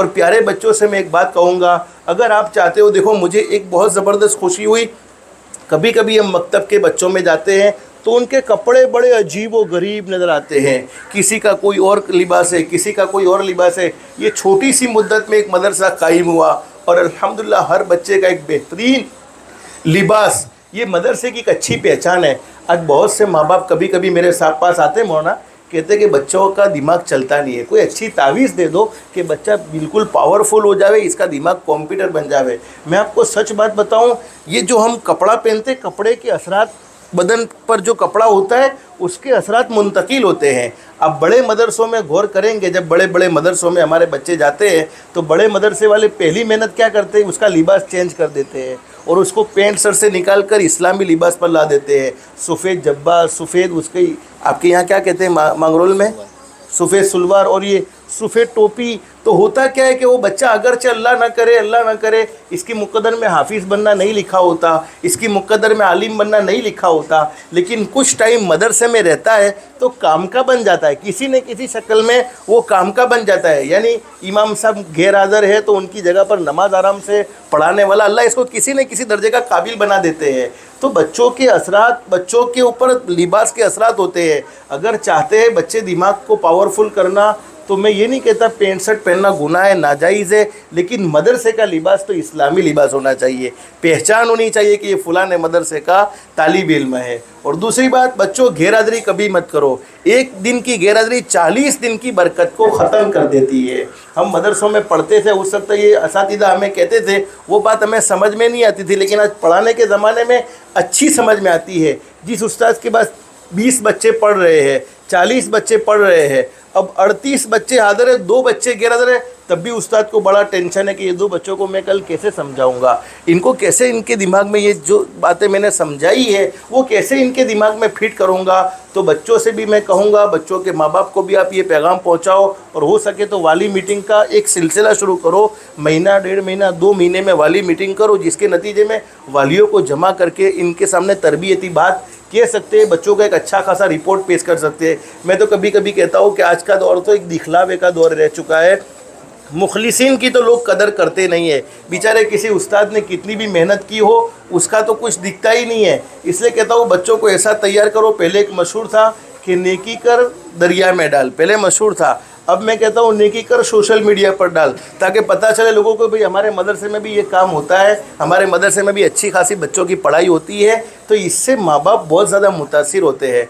और प्यारे बच्चों से मैं एक बात कहूँगा, अगर आप चाहते हो, देखो मुझे एक बहुत ज़बरदस्त खुशी हुई, कभी कभी हम मकतब के बच्चों में जाते हैं तो उनके कपड़े बड़े अजीब व गरीब नज़र आते हैं। किसी का कोई और लिबास है, किसी का कोई और लिबास है। ये छोटी सी मुद्दत में एक मदरसा कायम हुआ और अल्हम्दुलिल्लाह हर बच्चे का एक बेहतरीन लिबास, ये मदरसे की एक अच्छी पहचान है। आज बहुत से माँ बाप कभी कभी मेरे साथ पास आते हैं, मौलाना कहते हैं कि बच्चों का दिमाग चलता नहीं है, कोई अच्छी तावीज़ दे दो कि बच्चा बिल्कुल पावरफुल हो जावे, इसका दिमाग कंप्यूटर बन जावे। मैं आपको सच बात बताऊं, ये जो हम कपड़ा पहनते, कपड़े के असरात, बदन पर जो कपड़ा होता है उसके असरात मुंतकिल होते हैं। अब बड़े मदरसों में गौर करेंगे, जब बड़े बड़े मदरसों में हमारे बच्चे जाते हैं तो बड़े मदरसे वाले पहली मेहनत क्या करते हैं, उसका लिबास चेंज कर देते हैं और उसको पेंट सर से निकाल कर इस्लामी लिबास पर ला देते हैं। सफ़ेद जब्बा, सफ़ेद उसकी, आपके यहाँ क्या कहते हैं मांगरोल में, सफ़ेद सलवार और ये सफ़ेद टोपी। तो होता क्या है कि वो बच्चा अगरचे अल्लाह ना करे इसकी मुक़द्दर में हाफिज़ बनना नहीं लिखा होता, इसकी मुक़द्दर में आलिम बनना नहीं लिखा होता, लेकिन कुछ टाइम मदरसे में रहता है तो काम का बन जाता है, किसी न किसी शक्ल में वो काम का बन जाता है। यानी इमाम साहब गैर हाज़िर है तो उनकी जगह पर नमाज आराम से पढ़ाने वाला अल्लाह इसको किसी न किसी दर्जे का काबिल बना देते हैं। तो बच्चों के असरात, बच्चों के ऊपर लिबास के असरात होते हैं। अगर चाहते हैं बच्चे दिमाग को पावरफुल करना तो मैं ये नहीं कहता पेंट शर्ट पहनना गुनाह है, नाजायज़ है, लेकिन मदरसे का लिबास तो इस्लामी लिबास होना चाहिए, पहचान होनी चाहिए कि ये फ़लाने मदरसे का तालिब इल्म है। और दूसरी बात, बच्चों गैरहाज़िरी कभी मत करो। एक दिन की गैरहाज़िरी 40 दिन की बरकत को ख़त्म कर देती है। हम मदरसों में पढ़ते थे, उस वक्त ये असातिज़ा हमें कहते थे, वो बात हमें समझ में नहीं आती थी, लेकिन आज पढ़ाने के ज़माने में अच्छी समझ में आती है। जिस उस्ताद के पास 20 बच्चे पढ़ रहे हैं, 40 बच्चे पढ़ रहे हैं, अब 38 बच्चे हाजिर है, 2 बच्चे गैरहाज़िर है, तब भी उस्ताद को बड़ा टेंशन है कि ये 2 बच्चों को मैं कल कैसे समझाऊंगा, इनको कैसे, इनके दिमाग में ये जो बातें मैंने समझाई है वो कैसे इनके दिमाग में फिट करूंगा। तो बच्चों से भी मैं कहूँगा, बच्चों के माँ बाप को भी आप ये पैगाम पहुँचाओ और हो सके तो वाली मीटिंग का एक सिलसिला शुरू करो। महीना, 1.5 महीना, 2 महीने में वाली मीटिंग करो, जिसके नतीजे में वालियों को जमा करके इनके सामने तरबियती बात कह सकते हैं, बच्चों का एक अच्छा खासा रिपोर्ट पेश कर सकते हैं। मैं तो कभी कभी कहता हूँ कि आज का दौर तो एक दिखलावे का दौर रह चुका है। मुखलिसीन की तो लोग कदर करते नहीं है। बेचारे किसी उस्ताद ने कितनी भी मेहनत की हो उसका तो कुछ दिखता ही नहीं है। इसलिए कहता हूँ बच्चों को ऐसा तैयार करो। पहले एक मशहूर था कि नेकी कर दरिया में डाल, पहले मशहूर था, अब मैं कहता हूँ नेकी कर सोशल मीडिया पर डाल, ताकि पता चले लोगों को भाई हमारे मदरसे में भी ये काम होता है, हमारे मदरसे में भी अच्छी खासी बच्चों की पढ़ाई होती है। तो इससे माँ बाप बहुत ज़्यादा मुतासिर होते हैं।